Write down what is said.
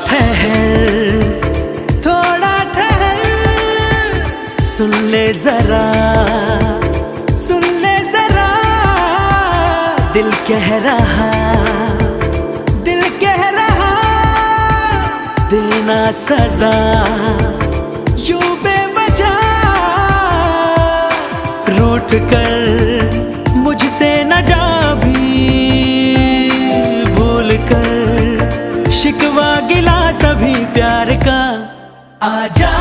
ठहर, थोड़ा ठहर, सुन ले जरा, सुन ले जरा, दिल कह रहा, दिल कह रहा, देना सजा यूं बेवजह, रूठ कर मुझसे न जा भी, भूल कर शिकवा गिला सभी प्यार का, आजा।